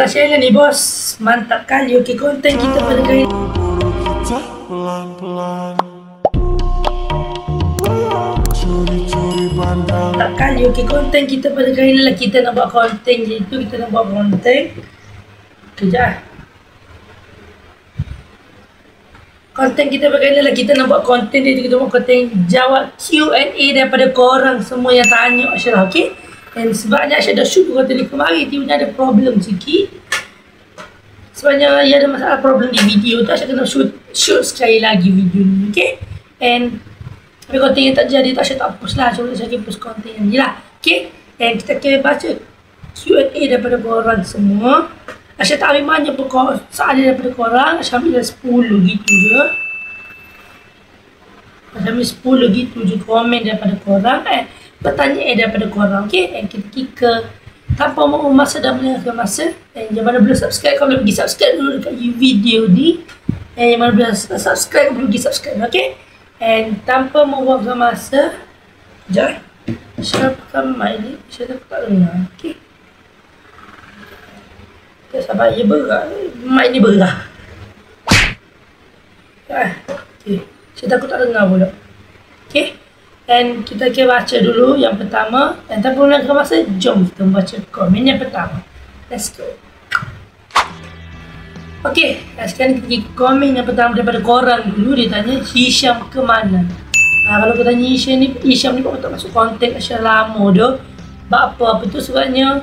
Share ni bos, mantap kali. Okey, konten kita pada kali mantap kali. Okey, konten kita pada kali ni lah, kita nak buat konten je itu. Kita nak buat konten kejap. Konten kita pada kali ni lah, kita nak buat konten dia. Kita buat konten jawab Q&A daripada korang semua yang tanya Ashraf. Okey, dan sebabnya Ashraf dah shoot konten ni kemarin, tiba-tiba ada problem sikit. Sebabnya ia ada masalah problem di video tu, Ashraf kena shoot sekali lagi video ni. Okay, and tapi konten yang tak jadi tu Ashraf tak post lah. Cuma Ashraf post konten yang ni lah. Okay, and kita akan baca Q&A daripada korang semua. Ashraf tak ambil banyak soalan daripada korang. Ashraf ambil 10 gitu je. Ashraf ambil 10 gitu je komen daripada korang, pertanyaan daripada korang. Okay, and kita ke tanpa mau masa dan melengahkan masa. Yang mana belum subscribe, kau boleh pergi subscribe dulu dekat video ni. Yang mana belum subscribe, kau boleh pergi subscribe. Okay, and tanpa membuangkan masa, sekejap siapkan mic ni. Saya tak dengar. Okay, sabar, ia berat. Mic ni berat. Okay, saya takut tak dengar pula. Okay, dan kita akan baca dulu yang pertama. Dan tanpa melengahkan masa, jom kita membaca komen yang pertama. Let's go. Okay, sekarang kita pergi komen yang pertama daripada korang dulu. Dia tanya, Hisham ke mana? Kalau kita tanya Hisham ni tak masuk konten Ashraf lama dah. Apa tu sebabnya?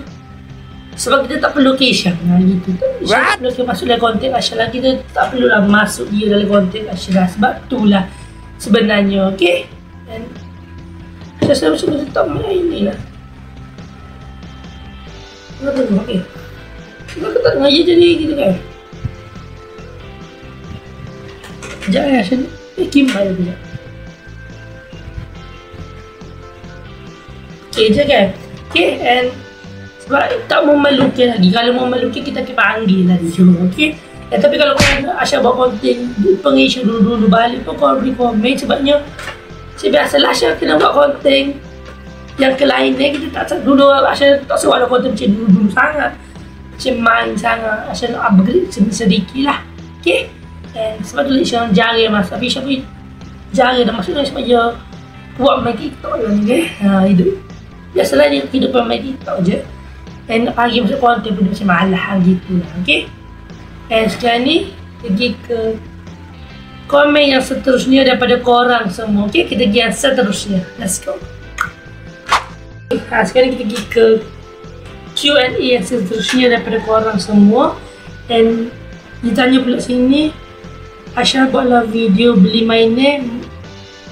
Sebab kita tak perlu ke Hisham. Gitu. Hisham tak perlu masuk dalam konten Ashraf. Kita tak perlulah masuk dia dalam konten Ashraf. Sebab itulah sebenarnya. Okay, dan saya masuk ke top main ni lah. Kenapa tu? Okay, kenapa tak dengar je jadi gitu kan? Sekejap Ashraf kimbal sekejap. Okay je kan? Okay, and sebab tak memalukan lagi. Kalau memalukan kita akan panggil lah dia. Okay, tapi kalau korang Ashraf buat konten pengisya dulu balik pun korang beri komen. Sebabnya biasalah Ashraf kena buat konten yang ke lain ni. Kita tak dulu Ashraf tak suka ada konten macam dulu sangat, macam main sangat. Ashraf nak upgrade sedikit lah. Okay, and sebab tu Ashraf jarang mas. Tapi Ashraf pun jarang dah masuk sebab dia buat main TikTok lah ni. Hidup biasalah dia kehidupan main TikTok je. And nak pagi masuk konten pun dia macam malah gitu lah. Okay, and sekarang ni pergi ke komen yang seterusnya daripada korang semua. Okay, kita pergi yang seterusnya. Let's go. Sekarang kita pergi ke Q&A yang seterusnya daripada korang semua. Dan ditanya pula sini, Ashraf buatlah video beli mainan,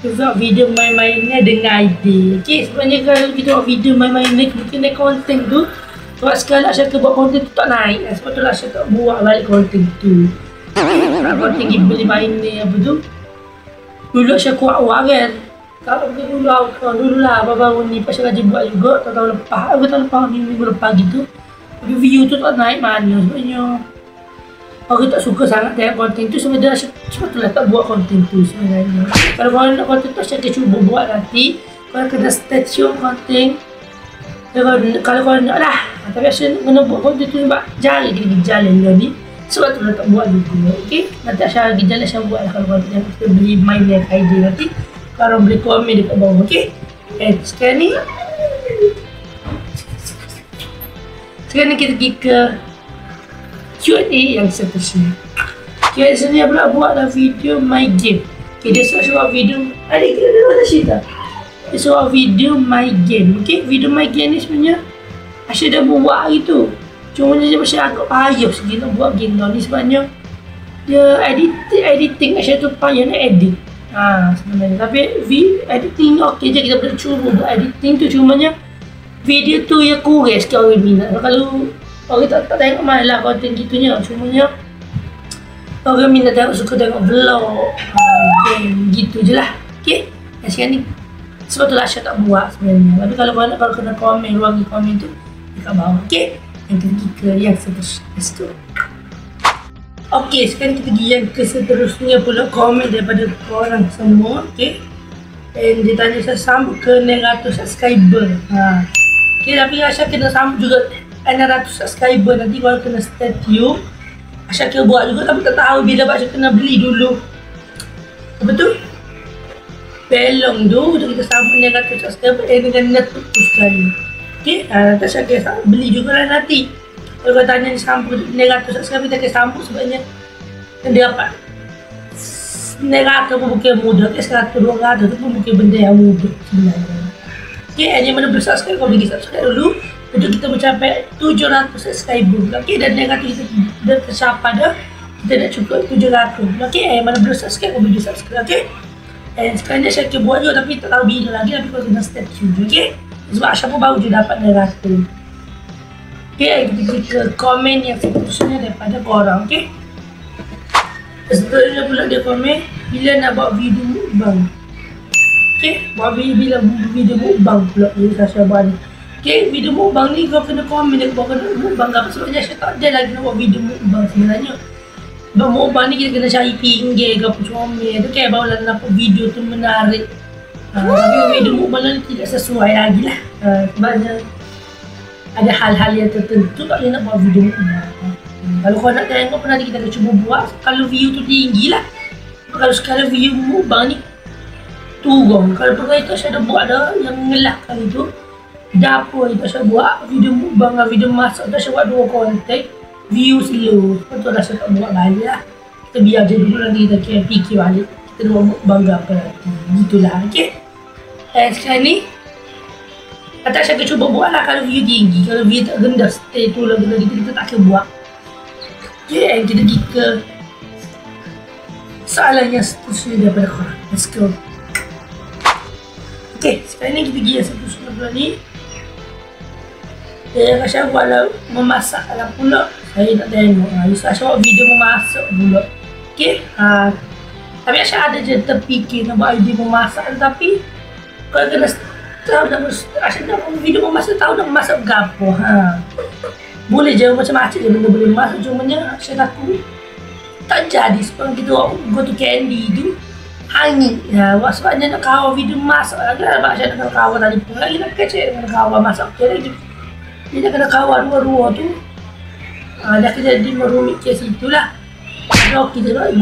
juga video main-mainnya dengan ID. Okay, sebenarnya kalau kita buat video main-mainnya, kemungkinan konten tu sebab sekali Ashraf buat konten tu tak naik. Sebab tu Ashraf tak buat balik konten tu. Konten beli mainan apa tu, dulu Ashraf kuat kan. Kalau dulu lah baru ni Ashraf gaji buat juga tahun lepas minggu lepas gitu. Tapi view tu tak naik mana sebabnya orang tak suka sangat tengok konten tu. Sebenarnya Ashraf tu lah tak buat konten tu sebenarnya. Kalau korang nak konten tu Ashraf akan cuba buat nanti. Korang kena stay tune konten. Kalau korang nak lah. Tapi Ashraf kena buat konten tu sebab jarang kita pergi jalan ni. Sebab tu lah tak buat juga. Okay, nanti Ashraf pergi jalan Ashraf buat lah. Kalau korang tengok kita beli main yang ID nanti, korang boleh komen dekat bawah. Okay, and sekarang ni kita pergi ke Q&A yang seterusnya. Q&A seterusnya pula buatlah video my game. Okay, dia suruh buat video. Adik kita ada cerita. Dia suruh video my game. Okay, video my game ni sebenarnya Ashraf dah buat hari tu. Cuma dia masih agak payah sikit nak buat game ni. Sebabnya dia editing Ashraf tu payah nak edit. Sebenarnya. Tapi editing okey je, kita boleh cuba buat editing tu. Cumanya video tu ya kurang sikit orang minat. Kalau orang tak tengok malah konten gitunya. Cumanya orang minat tengok, suka tengok vlog, game gitu je lah. Okay, dan sekarang ni sebab tu lah Ashraf tak buat sebenarnya. Tapi kalau korang nak, kalau kena komen, ruangi komen tu dekat bawah. Okay, yang pergi ke yang seterusnya. Let's go. Okay, sekarang kita pergi yang ke seterusnya pula komen daripada korang semua. Okay, dan dia tanya saya sambut ke 900 subscriber. Okay, tapi Ashraf kena sambut juga 600 subscriber nanti korang kena stay tune. Syakir buat juga tapi tak tahu bila Syakir kena beli dulu. Apa tu? Pelong tu kita sambung dengan 100 subscriber dengan netuk tu sekali. Okay, nanti Syakir beli juga lah nanti. Kalau kau tanya ni sambung dengan 100 subscriber, kita akan sambung sebabnya dia dapat 900 pun bukan mudah. Okay, 100, 200 tu pun bukan benda yang mudah sebenarnya. Okay, yang mana belum subscribe, kau bagi subscribe dulu untuk kita mencapai 700 subscriber. Okay, dan dengan tu kita dah tercapai dah. Kita dah cukup 700. Okay, yang mana belum subscribe, kau bagi subscribe. Okay, and sekarang ni Syakir buat juga tapi tak tahu bila lagi, tapi kau kena stay tune. Okay, sebab Syakir pun baru je dapat 900. Okay, kita pergi ke komen yang seterusnya daripada korang. Okay, seterusnya pula dia komen bila nak buat video mukbang. Okay, buat bila video mukbang pula ni Sasha buat ni. Okay, video mukbang ni kau kena komen dia buat mukbang apa, sebabnya saya tak ada lagi nak buat video mukbang sebenarnya. Sebab mukbang ni kita kena cari pinggir ke apa comel tu, okay, barulah nampak video tu menarik. Tapi video mukbang ni tidak sesuai lagi lah. Sebabnya ada hal-hal yang tertentu tak boleh nak buat video mukbang. Kalau kau nak tengok pun nanti kita akan cuba buat kalau view tu tinggi lah. Kalau sekarang view mukbang ni turun. Kalau pernah itu saya dah buat dah yang mengelakkan itu. Dapur itu saya buat video mukbang dengan video masak tu, saya buat 2 konten. View slow. Betul dah saya tak buat balik lah. Kita biar je dulu, nanti kita fikir balik. Kita buat mukbang apa nanti. Gitulah, okay. Sekarang ni kata saya akan cuba buat lah kalau view tinggi. Kalau view tak rendah, stay tu lah benda kita tak akan buat. Okay, kita pergi ke soalan yang seterusnya daripada korang. Let's go. Okay, sekarang ni kita pergi yang seterusnya pula ni. Saya buatlah memasak lah pula. Saya nak tengok. Saya buat video memasak pula. Okay, tapi saya ada je terfikir nak buat video memasak, tapi kalau kena tahu nak video memasak, tahu nak memasak berapa. Boleh je macam-macam je benda boleh masak, cumanya saya takut tak jadi sebab kita go to candy tu hangit. Sebabnya nak kawal video masak lagi lah, sebab saya nak kawal tadi pun lagi nak kecil dengan kawal masak tu lagi. Dia nak kena kawal dua-dua tu. Dah jadi merumit ke situ lah. Kalau kita nak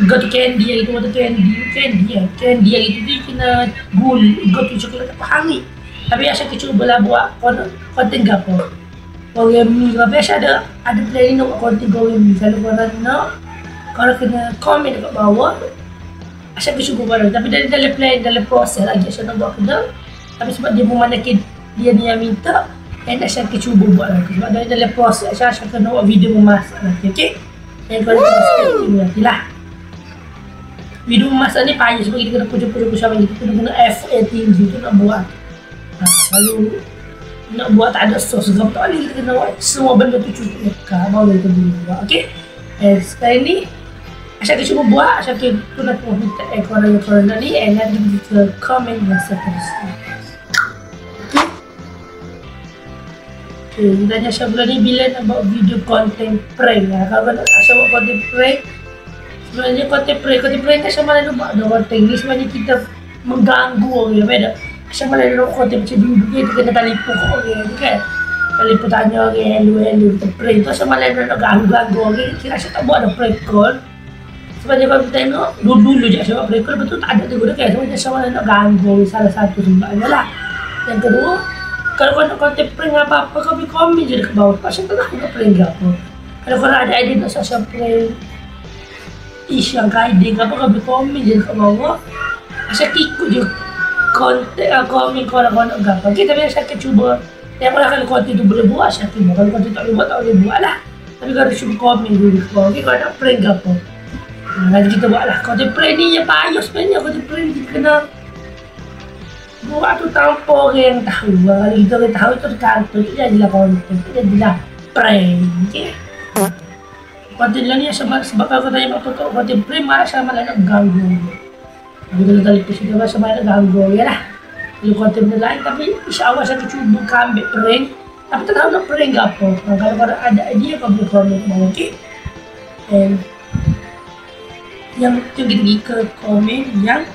go to candy yang itu, candy yang itu dia kena go to coklat apa hangit. Tapi saya cuba lah buat konten apa. Goreng mi, tapi saya ada planning nak buat konten goreng mi. Kalau korang nak, korang kena komen dekat bawah. Saya cuba baru, tapi dalam plan, dalam proses lagi saya nak buat kena. Tapi sebab dia memandangkan dia ni yang minta, saya cuba buat nanti. Sebab dalam proses saya kena buat video memasak nanti, okay? Yang korang kena stay tune nanti lah. Video memasak ni payah sebab kita kena pujuk-pujuk sama, kita kena effort yang tinggi tu nak buat. Kalau nak buat tak ada sos ke apa, kita kena buat semua benda tu cukup dekat baru kita boleh buat, okay? Sekarang ni saya akan cuba buat, saya akan nak minta korang ni, nanti kita komen dan seterusnya. Okay, kita tanya Asya bulan ni bila nak buat video konten prank lah. Kalau nak Asya buat konten prank, sebenarnya konten prank Asya malah nak buat konten ni sebenarnya kita mengganggu orang, beda. Asya malah nak konten macam dulu, kita kena telefon ke orang tu kan. Telefon tanya orang, hello, kita prank tu Asya malah nak ganggu orang. Kira Asya tak buat ada prank call. Sebenarnya kalau kita tengok, dulu je Asya buat prank call, betul tak ada tu kan. Sebenarnya Asya malah nak ganggu salah satu sebabnya lah. Yang kedua, kalau kau nak konten prank apa-apa, kau boleh komen je dekat bawah. Pasal tak tahu nak prank apa. Kalau kau ada idea nak Sasha prank, yang guiding apa, kau boleh komen je dekat bawah. Asal ikut je konten, komen korang nak apa. Okay, tapi saya akan cuba. Yang mana kalau konten tu boleh buat, saya akan buat. Kalau konten tak boleh buat, tak boleh buat lah. Tapi kau ada cuba komen dulu dekat bawah. Okay, kau nak prank apa. Nanti kita buat lah. Konten prank ni yang payah sebenarnya. Konten prank ni kita kena buat tu tanpa orang yang tahu. Kalau kita orang tahu itu kantor, itu jadilah konten, itu jadilah prank, okay? Konten ni sebab kalau kau tanya apa tu konten prank, malah sama lah nak ganggu. Kita tadi pun sudah sama nak ganggu, ya lah. Kalau konten lain, tapi insyaAllah saya cuba ambil prank, tapi tak tahu nak prank apa. Kalau kau ada idea, kau boleh komen ke bawah, okay? And yang kita pergi ke komen yang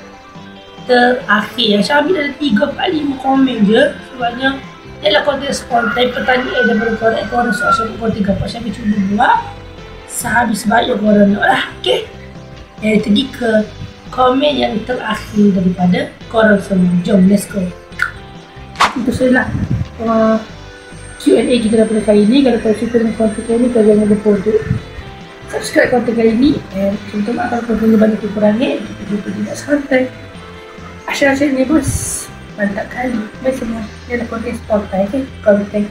terakhir. Saya ambil ada 3-5 komen je. Sebabnya Ialah konten spontan pertanyaan daripada korang. Korang soal konten apa saya cuba buat sehabis baik korang lah. Okay. Dan pergi ke komen yang terakhir daripada korang semua. Jom, let's go. Itu sajalah Q&A kita daripada kali ini. Kalau korang suka dengan konten kali ini, korang jangan lupa untuk subscribe konten kali ini. Dan contoh maaf kalau kontennya banyak kekurangan, kita jumpa tidak santai. Asyik-asyik ni bos, mantap kali. Baik semua, dia ada konten spontan, okay? Konten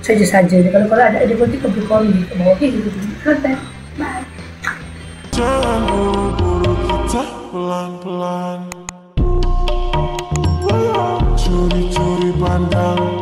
saja-saja. Kalau korang ada konten, korang boleh komen di bawah, okay? Kita jumpa konten. Bye. Jangan buru-buru, kita pelan-pelan. Curi-curi pandang.